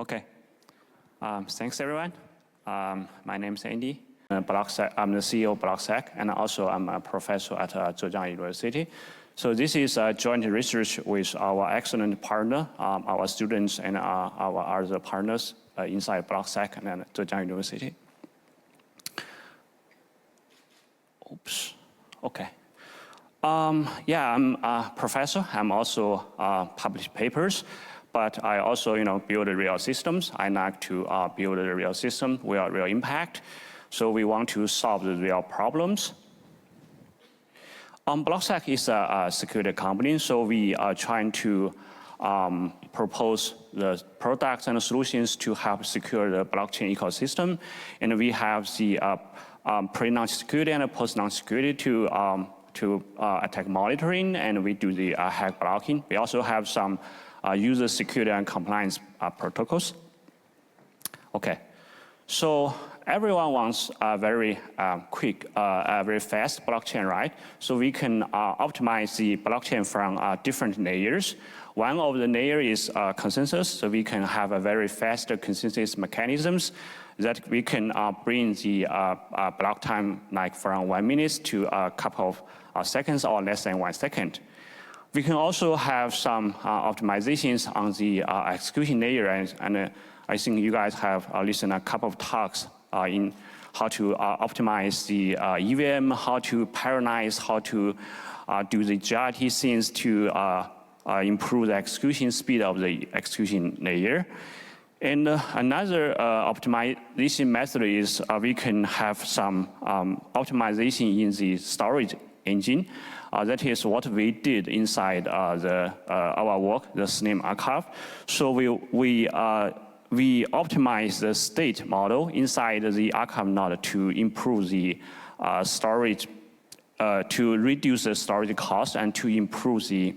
Okay. Thanks, everyone. My name is Andy. BlockSec, I'm the CEO of BlockSec, and also I'm a professor at Zhejiang University. So this is a joint research with our excellent partner, our students, and our other partners inside BlockSec and Zhejiang University. Oops. Okay. Yeah, I'm a professor. I'm also publish papers. But I also, build real systems. I like to build a real system with real impact. So we want to solve the real problems. BlockSec is a security company, so we are trying to propose the products and solutions to help secure the blockchain ecosystem. And we have the pre-launch security and post-launch security to attack monitoring, and we do the hack blocking. We also have some user security and compliance protocols. Okay, so everyone wants a very quick, very fast blockchain, right? So we can optimize the blockchain from different layers. One of the layers is consensus, so we can have a very fast consensus mechanisms that we can bring the block time like from 1 minute to a couple of seconds or less than 1 second. We can also have some optimizations on the execution layer, and I think you guys have listened to a couple of talks in how to optimize the EVM, how to parallelize, how to do the GRT things to improve the execution speed of the execution layer. And another optimization method is we can have some optimization in the storage engine. That is what we did inside our work, the SNAME archive. So we optimize the state model inside the archive node to improve the storage, to reduce the storage cost and to improve the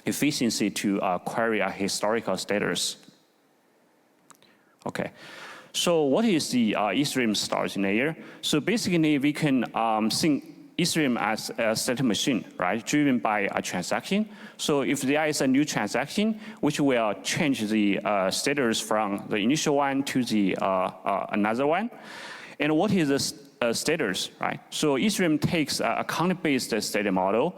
efficiency to query a historical status. Okay, so what is the Ethereum storage layer? So basically we can think Ethereum as a state machine, right, driven by a transaction. So if there is a new transaction, which will change the status from the initial one to the another one. And what is the status, right? So Ethereum takes an account-based state model,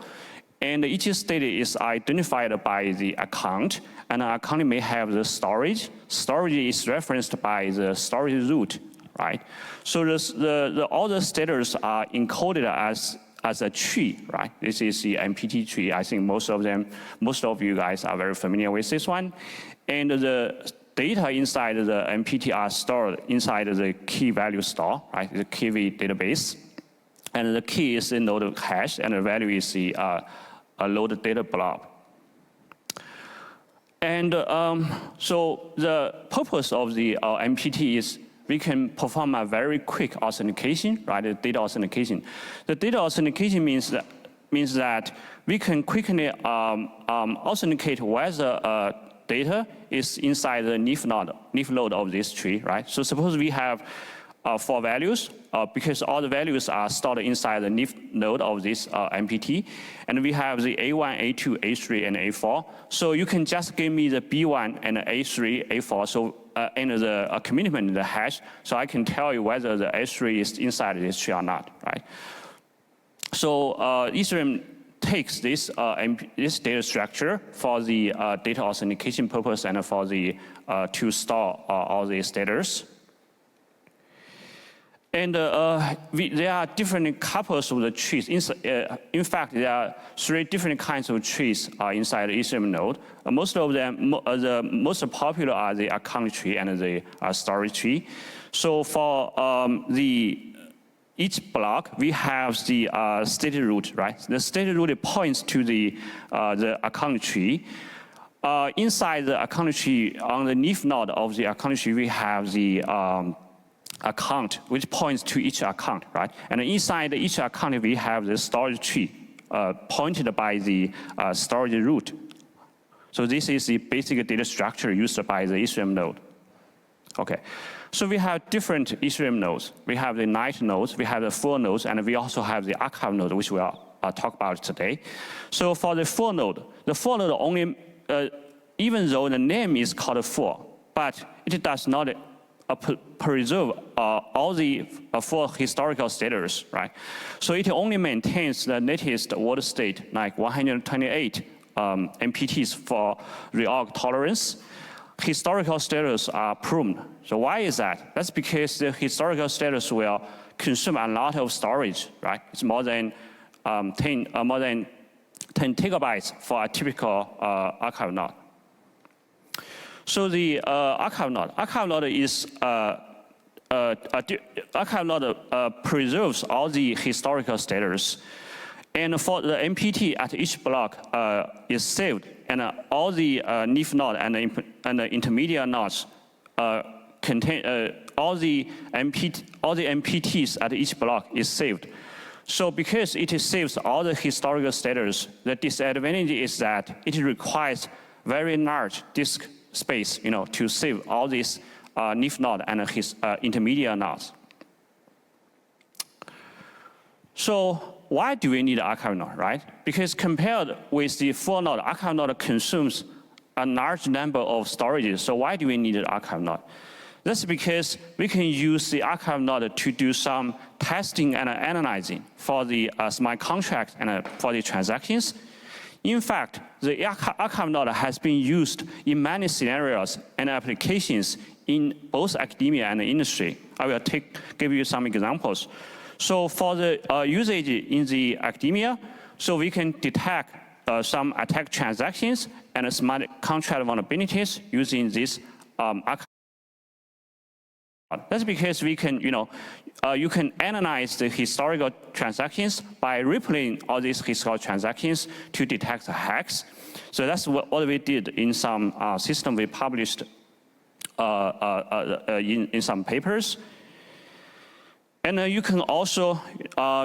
and each state is identified by the account, and an account may have the storage. Storage is referenced by the storage root, right? So all the status are encoded as a tree, right? This is the MPT tree. I think most of you guys are very familiar with this one. And the data inside the MPT are stored inside the key value store, right? The key database. And the key is the node hash, and the value is the load data blob. And so the purpose of the MPT is we can perform a very quick authentication, right? The data authentication. The data authentication means that we can quickly authenticate whether data is inside the leaf node of this tree, right? So suppose we have 4 values, because all the values are stored inside the leaf node of this MPT, and we have the A1, A2, A3, and A4. So you can just give me the B1 and A3, A4. So and the commitment in the hash, so I can tell you whether the A3 is inside this tree or not, right? So Ethereum takes this data structure for the data authentication purpose and for the to store all the status. And there are different couples of the trees. In fact, there are 3 different kinds of trees inside the Ethereum node. Most of them, the most popular are the account tree and the storage tree. So for each block, we have the state root, right? The state root points to the account tree. Inside the account tree, on the leaf node of the account tree, we have the account, which points to each account, right? And inside each account, we have the storage tree pointed by the storage root. So this is the basic data structure used by the Ethereum node. Okay, so we have different Ethereum nodes. We have the night nodes, we have the full nodes, and we also have the archive node, which we'll talk about today. So for the full node only, even though the name is called full, but it does not preserve all the full historical status, right? So it only maintains the latest world state, like 128 MPTs for reorg tolerance. Historical status are pruned. So why is that? That's because the historical status will consume a lot of storage, right? It's more than 10 gigabytes for a typical archive node. So the archive node is archive node preserves all the historical status, and for the MPT at each block is saved, and all the leaf node and the intermediate nodes contain all the MPTs at each block is saved. So because it saves all the historical status, the disadvantage is that it requires very large disk space, to save all these leaf node and his intermediate nodes. So why do we need archive node, right? Because compared with the full node, archive node consumes a large number of storages. So why do we need an archive node? That's because we can use the archive node to do some testing and analyzing for the smart contracts and for the transactions. In fact, the archive node has been used in many scenarios and applications in both academia and the industry. I will give you some examples. So for the usage in the academia, so we can detect some attack transactions and smart contract vulnerabilities using this archive. That's because we can, you can analyze the historical transactions by replaying all these historical transactions to detect the hacks. So that's what we did in some system we published in some papers. And you can also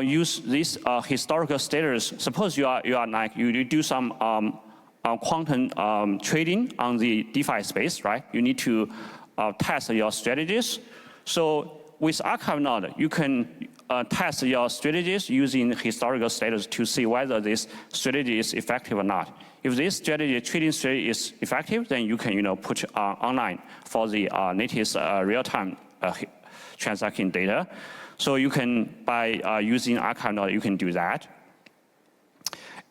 use this historical status. Suppose you do some quantum trading on the DeFi space, right? You need to test your strategies. So with archive node, you can test your strategies using historical status to see whether this strategy is effective or not. If this trading strategy is effective, then you can put online for the latest real-time transaction data. So you can, by using archive node, you can do that.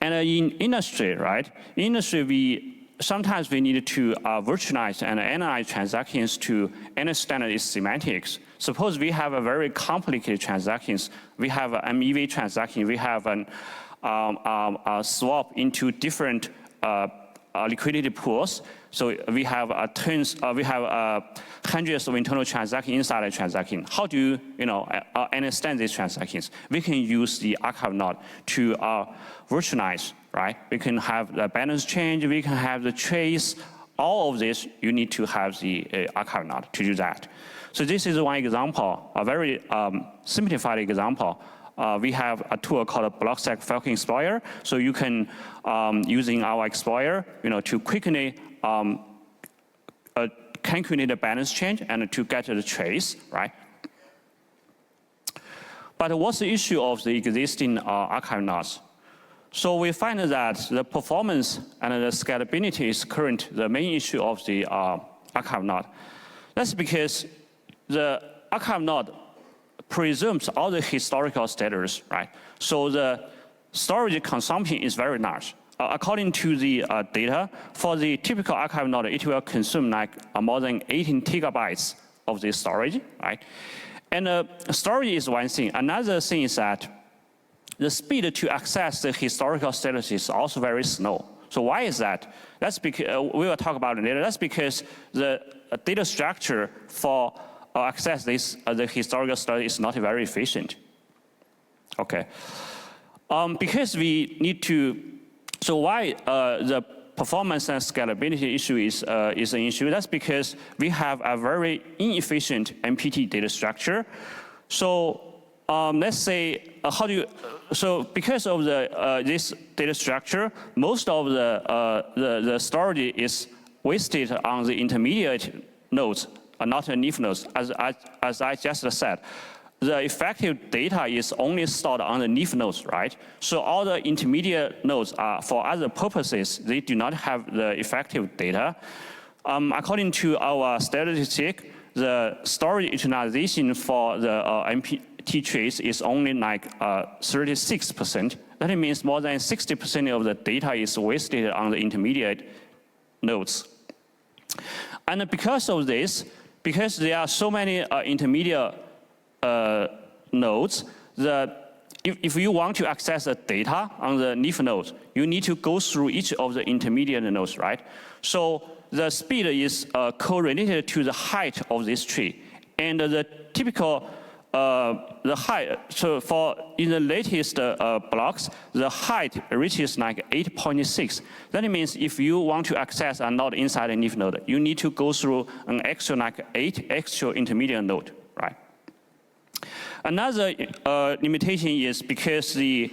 And in industry, right? In industry, sometimes we need to virtualize and analyze transactions to understand its semantics. Suppose we have a very complicated transactions. We have an MEV transaction. We have a swap into different liquidity pools. So we have hundreds of internal transactions inside a transaction. How do you understand these transactions? We can use the archive node to virtualize, right? We can have the balance change. We can have the trace. All of this, you need to have the archive node to do that. So this is one example, a very simplified example. We have a tool called BlockSec Phalcon Explorer. So you can, using our Explorer, to quickly calculate the balance change and to get the trace, right? But what's the issue of the existing archive nodes? So we find that the performance and the scalability is currently the main issue of the archive node. That's because the archive node presumes all the historical status, right? So the storage consumption is very large. According to the data, for the typical archive node, it will consume like more than 18 gigabytes of the storage, right? And storage is one thing. Another thing is that the speed to access the historical status is also very slow. So why is that? That's because, we will talk about it later. That's because the data structure for access this, the historical status is not very efficient. Okay. Because we need to, so why the performance and scalability issue is an issue? That's because we have a very inefficient MPT data structure. So let's say, so because of this data structure, most of the storage is wasted on the intermediate nodes, not the leaf nodes. As I just said, the effective data is only stored on the leaf nodes, right? So all the intermediate nodes are for other purposes. They do not have the effective data. According to our statistic, the storage utilization for the MPT trees is only like 36%. That means more than 60% of the data is wasted on the intermediate nodes. And because of this, because there are so many intermediate nodes, if you want to access the data on the leaf nodes, you need to go through each of the intermediate nodes, right? So the speed is correlated to the height of this tree. And the typical, the height, so for in the latest blocks, the height reaches like 8.6. That means if you want to access a node inside a leaf node, you need to go through an extra like 8 extra intermediate node, right? Another limitation is because the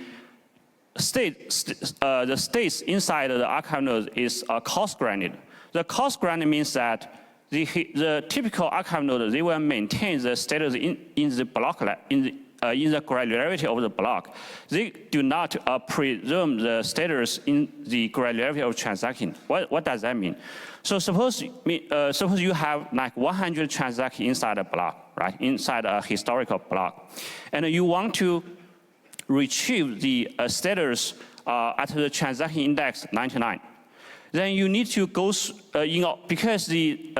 states inside the archive node is cost-granted. The cost-granted means that the typical archive node, they will maintain the status in the block, in the granularity of the block. They do not preserve the status in the granularity of transaction. What does that mean? So suppose you have like 100 transactions inside a block, right? Inside a historical block. And you want to retrieve the status at the transaction index 99. Then you need to go, because the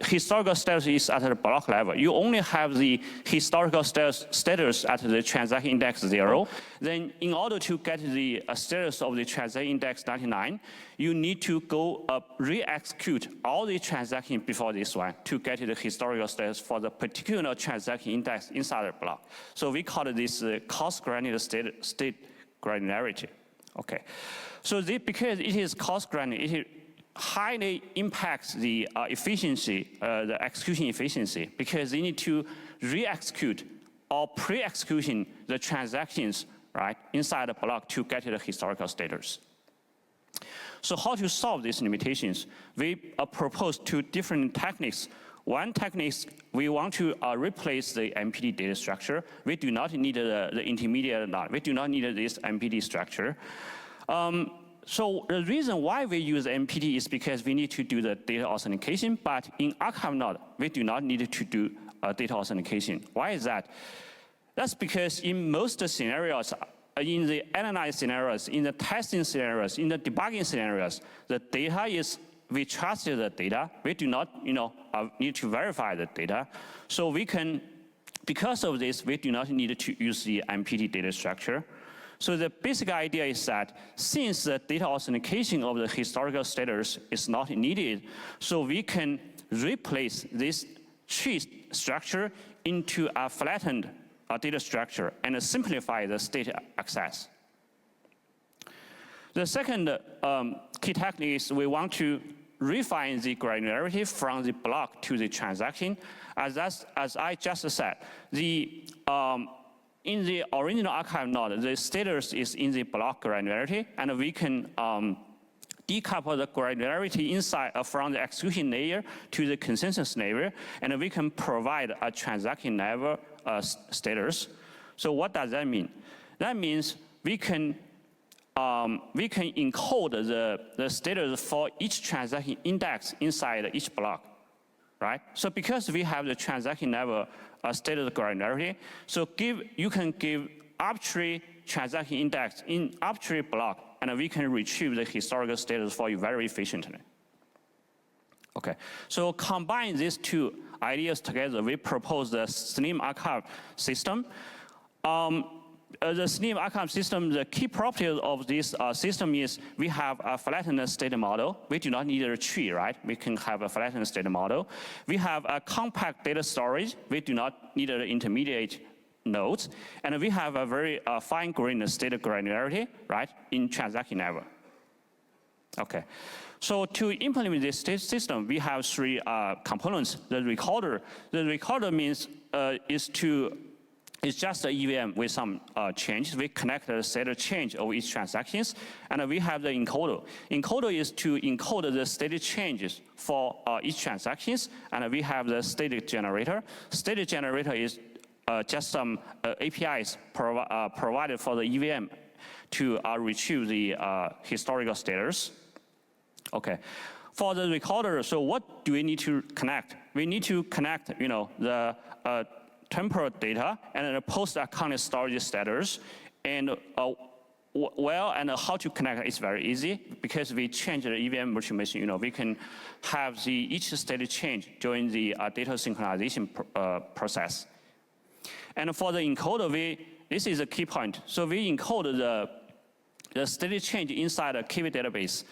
historical status is at the block level, you only have the historical status at the transaction index 0. Then in order to get the status of the transaction index 99, you need to go re-execute all the transactions before this one to get the historical status for the particular transaction index inside the block. So we call this cost-granular state granularity. Okay. So because it is cost-granular, it highly impacts the efficiency, the execution efficiency, because they need to re-execute or pre-execution the transactions, right, inside the block to get the historical status. So how to solve these limitations? We propose two different techniques. One technique, we want to replace the MPT data structure. We do not need the intermediate node. We do not need this MPT structure. So the reason why we use MPT is because we need to do the data authentication, but in archive node, we do not need to do data authentication. Why is that? That's because in most scenarios, in the analyze scenarios, in the testing scenarios, in the debugging scenarios, the data is, we trust the data. We do not, need to verify the data. So we can, because of this, we do not need to use the MPT data structure. So the basic idea is that since the data authentication of the historical status is not needed, so we can replace this tree structure into a flattened data structure and simplify the state access. The second key technique is we want to refine the from the block to the transaction. As I just said, in the original archive node, the status is in the block granularity, and we can decouple the granularity inside from the execution layer to the consensus layer, and we can provide a transaction level status. So what does that mean? That means we can encode the status for each transaction index inside each block, right? So because we have the transaction level status granularity, so you can give arbitrary transaction index in arbitrary block, and we can retrieve the historical status for you very efficiently. Okay, so combine these two ideas together, we propose the slim archive system. The slim archive system, the key property of this system is we have a flattened state model. We do not need a tree, right? We can have a flattened state model. We have a compact data storage. We do not need an intermediate nodes. And we have a very fine-grained state granularity, right, in transaction level. Okay. So to implement this system, we have three components. The recorder. The recorder means it's just an EVM with some changes. We connect the state change of each transactions, and we have the encoder. Encoder is to encode the state changes for each transactions, and we have the state generator. State generator is just some APIs provided for the EVM to retrieve the historical status. Okay. For the recorder, so what do we need to connect? We need to connect, the temporal data and the post-account storage status. And and how to connect is very easy because we change the EVM virtual machine. We can have each state change during the data synchronization process. And for the encoder, this is a key point. So we encode the state change inside a KV database.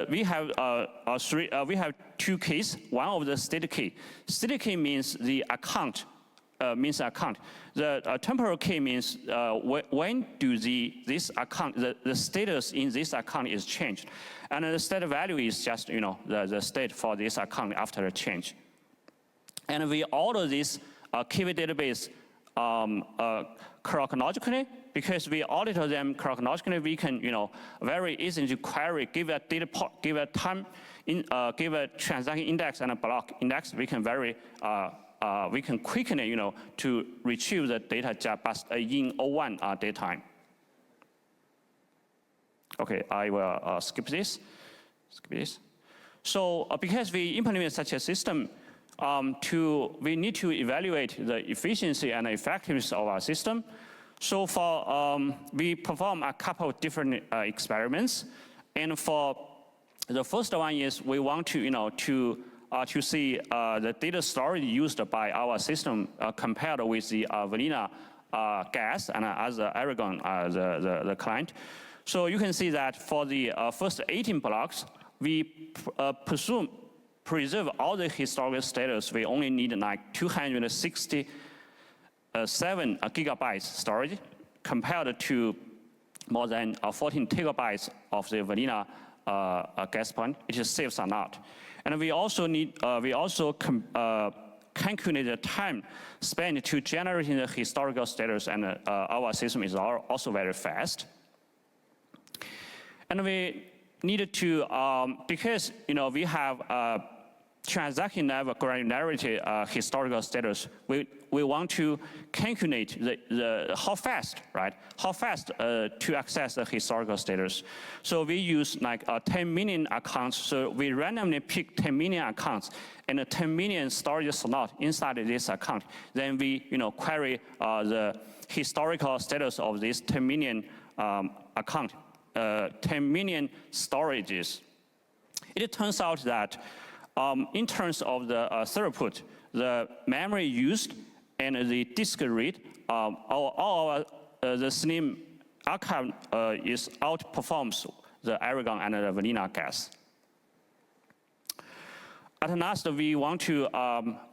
We have two keys. One of the state key. State key means the account. The temporal key means when do this account, the status in this account is changed. And the state value is just, the state for this account after a change. And we order this KV database chronologically. Because we audit them chronologically, we can, very easily to query, give a data port, give a time, give a transaction index and a block index. We can we can quickly, to retrieve the data just in 01 daytime. Okay, I will skip this. So because we implement such a system, we need to evaluate the efficiency and effectiveness of our system. So we perform a couple of different experiments, and for the first one is we want to to see the data storage used by our system compared with the vanilla gas and other Aragon the client. So you can see that for the first 18 blocks, we preserve all the historical status. We only need like 267 gigabytes storage compared to more than 14 gigabytes of the vanilla gas point. It is safe or not. And we also calculate the time spent to generating the historical status, and our system is also very fast. And we needed to, because we have transaction level granularity historical status, we want to calculate how fast, right? How fast to access the historical status. So we use like 10 million accounts. So we randomly pick 10 million accounts and 10 million storage slot inside this account. Then we query the historical status of this 10 million account, 10 million storages. It turns out that in terms of the throughput, the memory used and the disk read, the Slim archive outperforms the Aragon and the vanilla gas. At last, we want to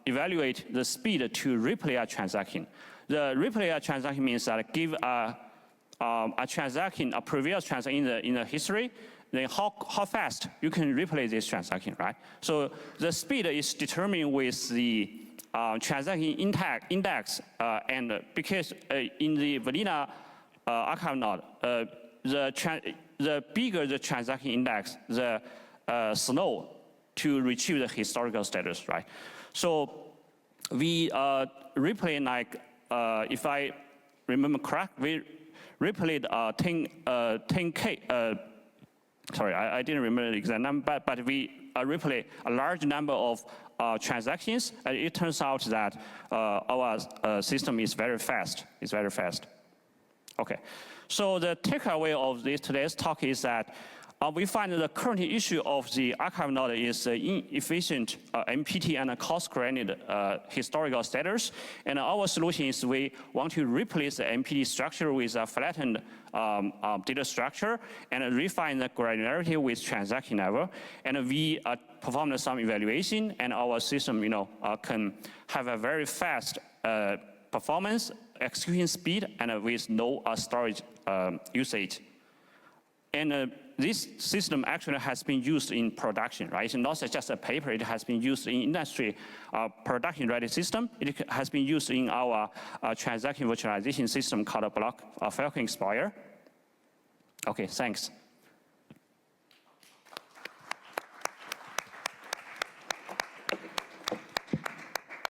evaluate the speed to replay a transaction. The replay a transaction means that give a transaction, a previous transaction in the history, then how fast you can replay this transaction, right? So the speed is determined with the transaction index, and because in the vanilla archive node, the bigger the transaction index, the slow to retrieve the historical status, right? So we replay like, if I remember correct, we replayed 10K. Sorry, I didn't remember the exact number, but we replay a large number of transactions, and it turns out that our system is very fast. It's very fast. Okay, so the takeaway of today's talk is that we find that the current issue of the archive node is inefficient MPT and cost-granted historical status. And our solution is we want to replace the MPT structure with a flattened data structure and refine the granularity with transaction level. And we performed some evaluation, and our system, can have a very fast performance, execution speed, and with no storage usage. And this system actually has been used in production, right? It's not just a paper, it has been used in industry production-ready system. It has been used in our transaction virtualization system called Fhalcon Explorer. Okay, thanks.